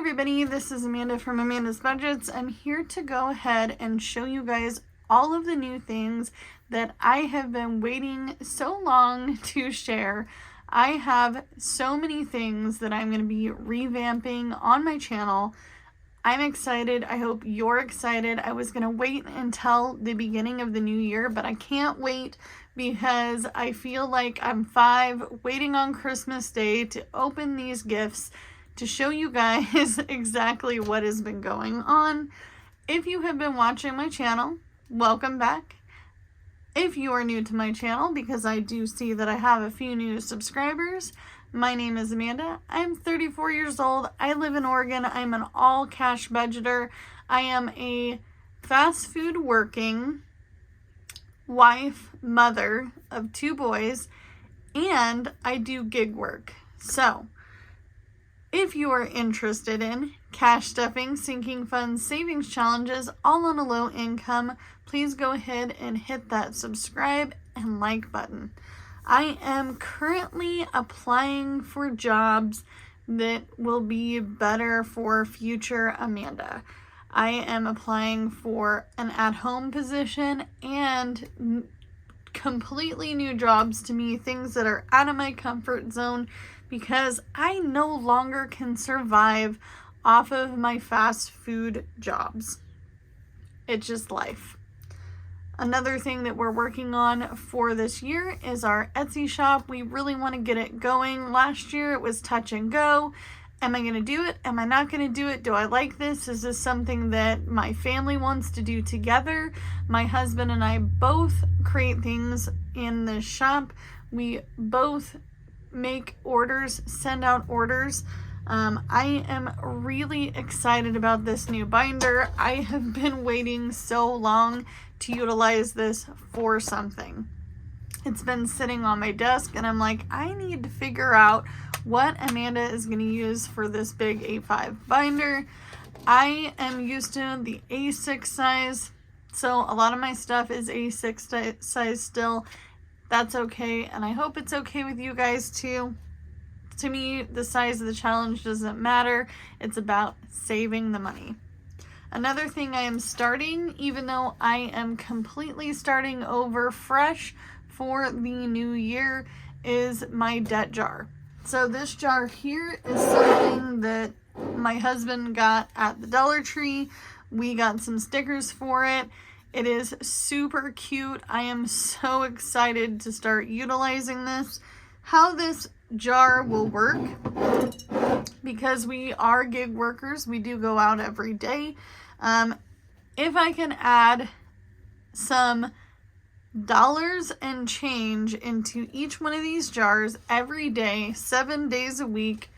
everybody, this is Amanda from Amanda's Budgets. I'm here to go ahead and show you guys all of the new things that I have been waiting so long to share. I have so many things that I'm going to be revamping on my channel. I'm excited. I hope you're excited. I was going to wait until the beginning of the new year, but I can't wait because I feel like I'm 5 waiting on Christmas Day to open these gifts to show you guys exactly what has been going on. If you have been watching my channel, welcome back. If you are new to my channel, because I do see that I have a few new subscribers, my name is Amanda. I'm 34 years old. I live in Oregon. I'm an all-cash budgeter. I am a fast food working wife, mother of 2 boys, and I do gig work. So, if you are interested in cash stuffing, sinking funds, savings challenges, all on a low income, please go ahead and hit that subscribe and like button. I am currently applying for jobs that will be better for future Amanda. I am applying for an at-home position and completely new jobs to me, things that are out of my comfort zone, because I no longer can survive off of my fast food jobs. It's just life. Another thing that we're working on for this year is our Etsy shop. We really want to get it going. Last year it was touch and go. Am I going to do it? Am I not going to do it? Do I like this? Is this something that my family wants to do together? My husband and I both create things in this shop. We both make orders, send out orders. I am really excited about this new binder. I have been waiting so long to utilize this for something. It's been sitting on my desk and I'm like, I need to figure out what Amanda is going to use for this big A5 binder. I am used to the A6 size, so a lot of my stuff is A6 size still. That's okay, and I hope it's okay with you guys too. To me, the size of the challenge doesn't matter. It's about saving the money. Another thing I am starting, even though I am completely starting over fresh for the new year, is my debt jar. So this jar here is something that my husband got at the Dollar Tree. We got some stickers for it. It is super cute. I am so excited to start utilizing this. How this jar will work, because we are gig workers, we do go out every day. If I can add some dollars and change into each one of these jars every day, 7 days a week,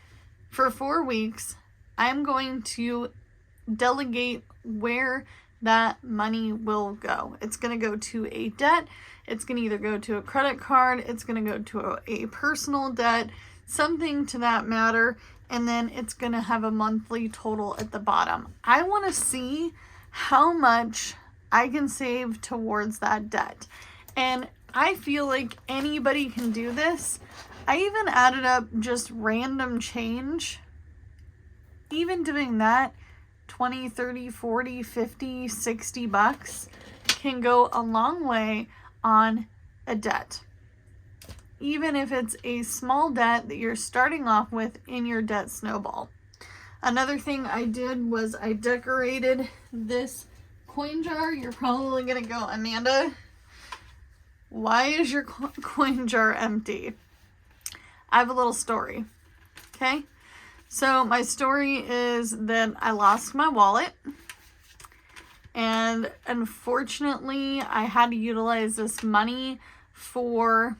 for 4 weeks, I'm going to delegate where that money will go. It's going to go to a debt. It's going to either go to a credit card. It's going to go to a personal debt, something to that matter. And then it's going to have a monthly total at the bottom. I want to see how much I can save towards that debt. And I feel like anybody can do this. I even added up just random change. Even doing that, 20, 30, 40, 50, 60 bucks can go a long way on a debt. Even if it's a small debt that you're starting off with in your debt snowball. Another thing I did was I decorated this coin jar. You're probably going to go, Amanda, why is your coin jar empty? I have a little story, okay? So my story is that I lost my wallet, and unfortunately I had to utilize this money for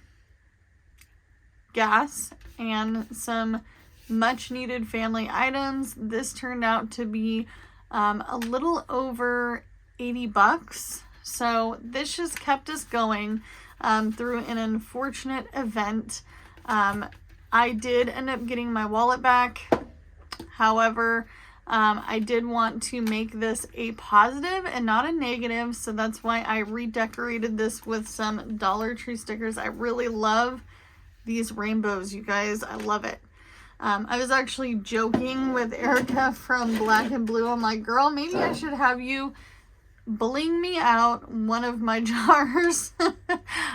gas and some much needed family items. This turned out to be a little over 80 bucks. So this just kept us going through an unfortunate event. I did end up getting my wallet back. However, I did want to make this a positive and not a negative, so that's why I redecorated this with some Dollar Tree stickers. I really love these rainbows, you guys. I love it. I was actually joking with Erica from Black and Blue. I'm like, girl, maybe I should have you bling me out one of my jars.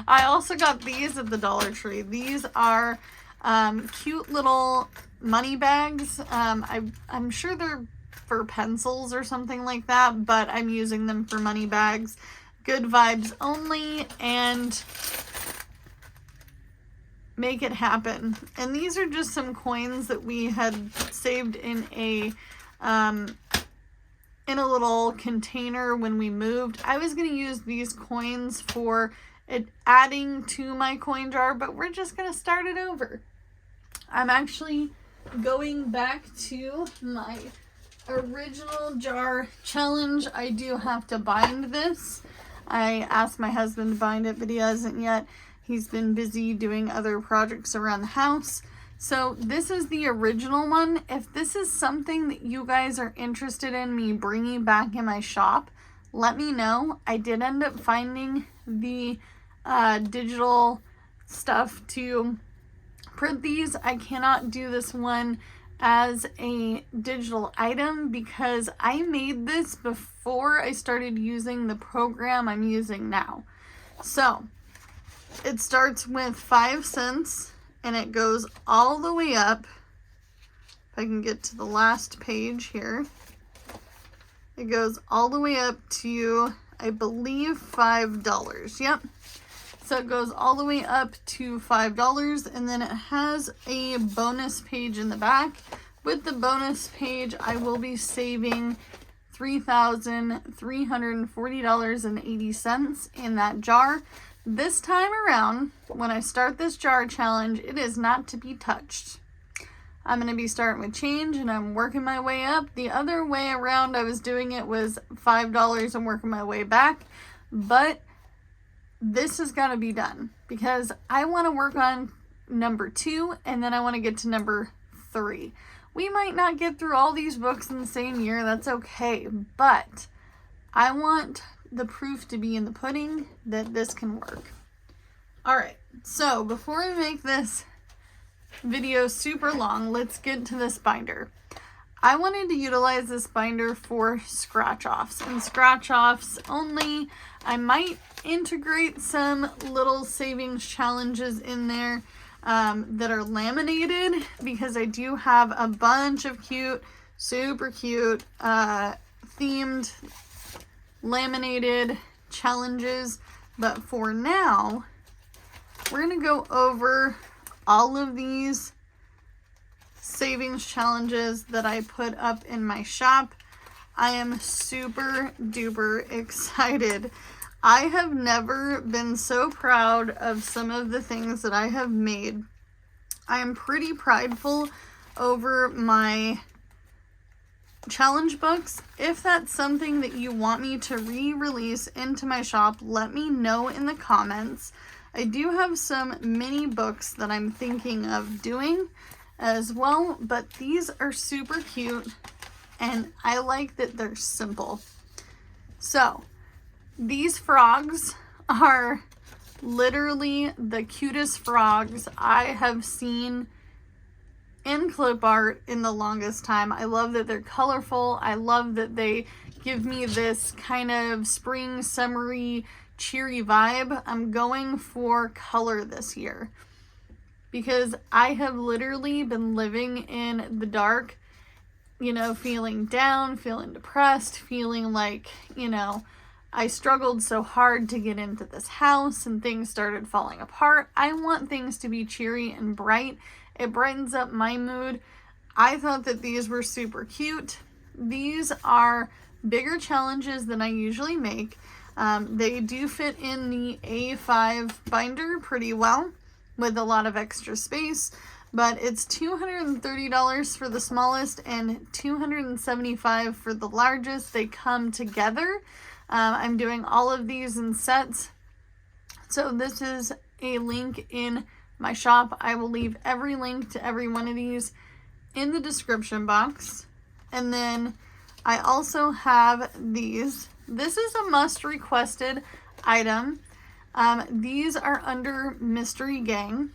I also got these at the Dollar Tree. These are cute little money bags. I'm sure they're for pencils or something like that, but I'm using them for money bags. Good vibes only, and make it happen. And these are just some coins that we had saved in a little container when we moved. I was going to use these coins for adding to my coin jar, but we're just going to start it over. I'm actually going back to my original jar challenge. I do have to bind this. I asked my husband to bind it, but he hasn't yet. He's been busy doing other projects around the house. So this is the original one. If this is something that you guys are interested in me bringing back in my shop, let me know. I did end up finding the digital stuff to print these. I cannot do this one as a digital item because I made this before I started using the program I'm using now. So it starts with 5 cents and it goes all the way up. If I can get to the last page here. It goes all the way up to, I believe, $5. Yep. So it goes all the way up to $5, and then it has a bonus page in the back. With the bonus page, I will be saving $3,340.80 in that jar. This time around, when I start this jar challenge, it is not to be touched. I'm going to be starting with change, and I'm working my way up. The other way around I was doing it was $5 and working my way back, but this has got to be done because I want to work on number 2 and then I want to get to number 3. We might not get through all these books in the same year. That's okay. But I want the proof to be in the pudding that this can work. All right. So before I make this video super long, let's get to this binder. I wanted to utilize this binder for scratch offs and scratch offs only. I might integrate some little savings challenges in there that are laminated because I do have a bunch of cute, super cute themed laminated challenges. But for now, we're going to go over all of these savings challenges that I put up in my shop. I am super duper excited. I have never been so proud of some of the things that I have made. I am pretty prideful over my challenge books. If that's something that you want me to re-release into my shop, let me know in the comments. I do have some mini books that I'm thinking of doing as well, but these are super cute and I like that they're simple. So these frogs are literally the cutest frogs I have seen in clip art in the longest time. I love that they're colorful. I love that they give me this kind of spring, summery, cheery vibe. I'm going for color this year because I have literally been living in the dark, you know, feeling down, feeling depressed, feeling like, you know, I struggled so hard to get into this house and things started falling apart. I want things to be cheery and bright. It brightens up my mood. I thought that these were super cute. These are bigger challenges than I usually make. They do fit in the A5 binder pretty well with a lot of extra space, but it's $230 for the smallest and $275 for the largest. They come together. I'm doing all of these in sets. So this is a link in my shop. I will leave every link to every one of these in the description box. And then I also have these. This is a must requested item. These are under Mystery Gang.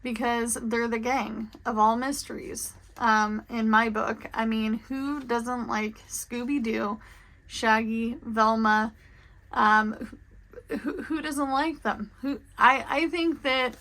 because they're the gang of all mysteries. In my book, I mean, who doesn't like Scooby-Doo, Shaggy, Velma? Who doesn't like them? I think that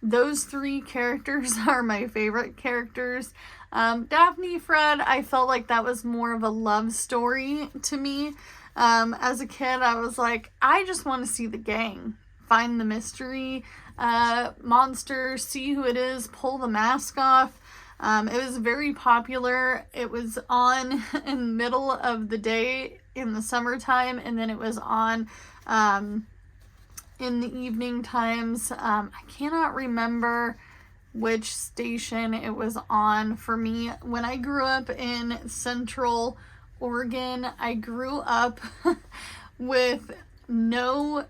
those three characters are my favorite characters. Daphne, Fred, I felt like that was more of a love story to me. As a kid, I was like, I just want to see the gang, find the mystery monster, see who it is, pull the mask off. It was very popular. It was on in the middle of the day in the summertime, and then it was on in the evening times. I cannot remember which station it was on for me. When I grew up in Central Oregon, I grew up with no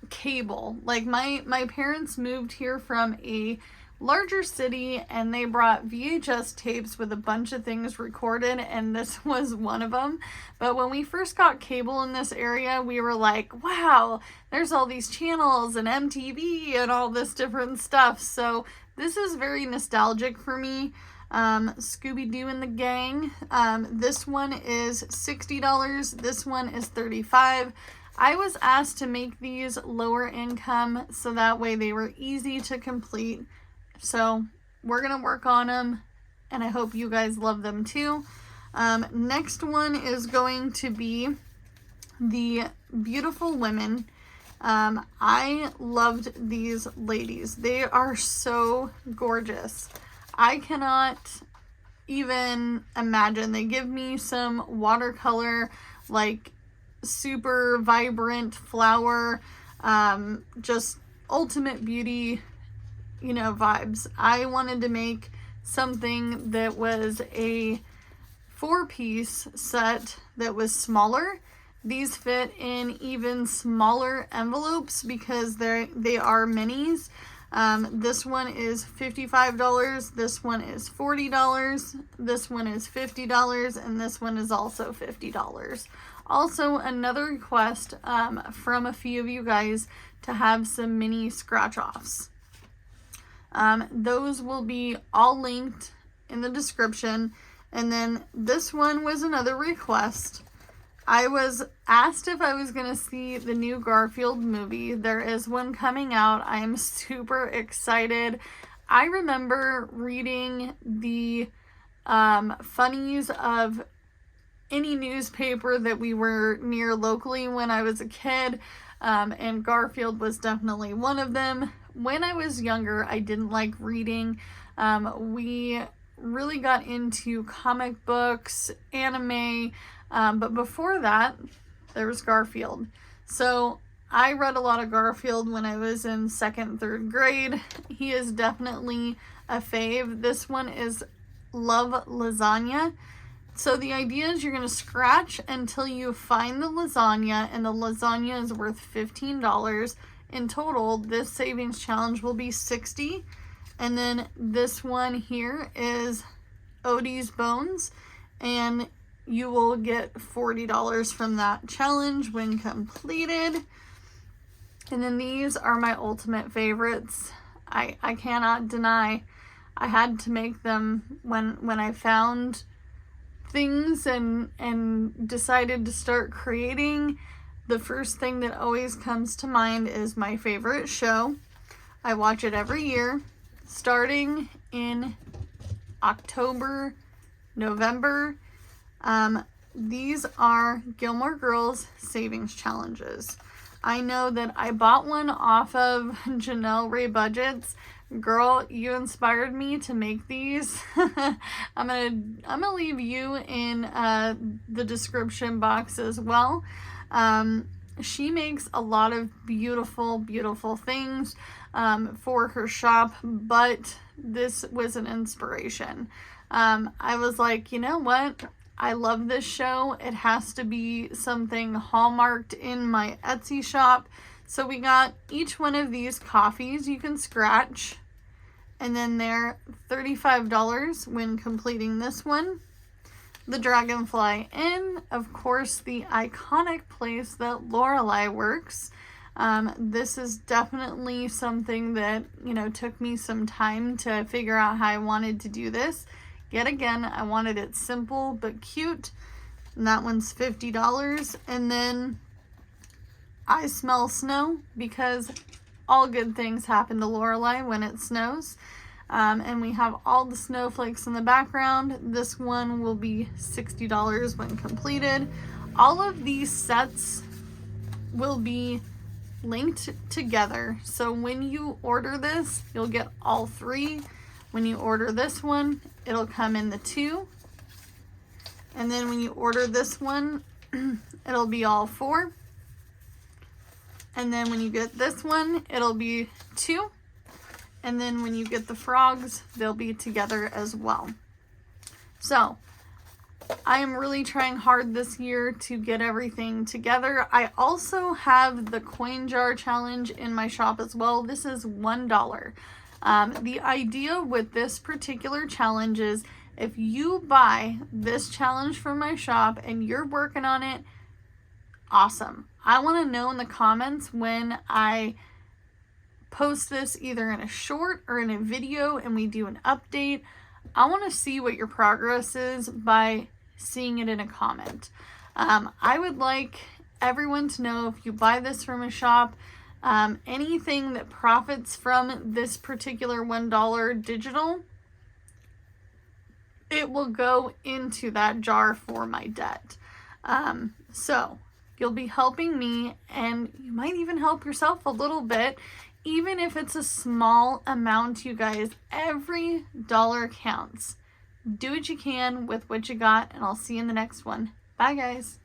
cable. Like my parents moved here from a larger city, and they brought VHS tapes with a bunch of things recorded, and this was one of them. But when we first got cable in this area, we were like, wow, there's all these channels and MTV and all this different stuff. So this is very nostalgic for me. Scooby-Doo and the Gang. This one is $60. This one is $35. I was asked to make these lower income so that way they were easy to complete. So we're going to work on them, and I hope you guys love them too. Next one is going to be the Beautiful Women. I loved these ladies. They are so gorgeous. I cannot even imagine. They give me some watercolor, like super vibrant flower, just ultimate beauty, vibes. I wanted to make something that was a 4-piece set that was smaller. These fit in even smaller envelopes because they are minis. This one is $55, this one is $40, this one is $50, and this one is also $50. Also, another request from a few of you guys to have some mini scratch-offs. Those will be all linked in the description. And then this one was another request. I was asked if I was going to see the new Garfield movie. There is one coming out. I am super excited. I remember reading the funnies of any newspaper that we were near locally when I was a kid, and Garfield was definitely one of them. When I was younger, I didn't like reading. We really got into comic books, anime, but before that, there was Garfield. So I read a lot of Garfield when I was in 2nd, 3rd grade. He is definitely a fave. This one is Love Lasagna. So the idea is you're going to scratch until you find the lasagna, and the lasagna is worth $15. In total, this savings challenge will be $60. And then this one here is Odie's Bones, and you will get $40 from that challenge when completed. And then these are my ultimate favorites. I cannot deny I had to make them when I found things and decided to start creating. The first thing that always comes to mind is my favorite show. I watch it every year, starting in October, November. These are Gilmore Girls savings challenges. I know that I bought one off of Janelle Ray Budgets. Girl, you inspired me to make these. I'm gonna leave you in the description box as well. She makes a lot of beautiful, beautiful things for her shop, but this was an inspiration. I was like, you know what? I love this show. It has to be something hallmarked in my Etsy shop. So we got each one of these coffees you can scratch, and then they're $35 when completing this one. The Dragonfly Inn, of course, the iconic place that Lorelai works. This is definitely something that, you know, took me some time to figure out how I wanted to do this. Yet again, I wanted it simple but cute. And that one's $50. And then I smell snow, because all good things happen to Lorelai when it snows. And we have all the snowflakes in the background. This one will be $60 when completed. All of these sets will be linked together. So when you order this, you'll get all three. When you order this one, it'll come in the 2. And then when you order this one, it'll be all 4. And then when you get this one, it'll be 2. And then when you get the frogs, they'll be together as well. So I am really trying hard this year to get everything together. I also have the coin jar challenge in my shop as well. This is $1. The idea with this particular challenge is, if you buy this challenge from my shop and you're working on it, awesome. I want to know in the comments when I post this, either in a short or in a video, and we do an update. I want to see what your progress is by seeing it in a comment. I would like everyone to know, if you buy this from a shop, anything that profits from this particular $1 digital, it will go into that jar for my debt. So you'll be helping me, and you might even help yourself a little bit, even if it's a small amount, you guys. Every dollar counts. Do what you can with what you got, and I'll see you in the next one. Bye, guys.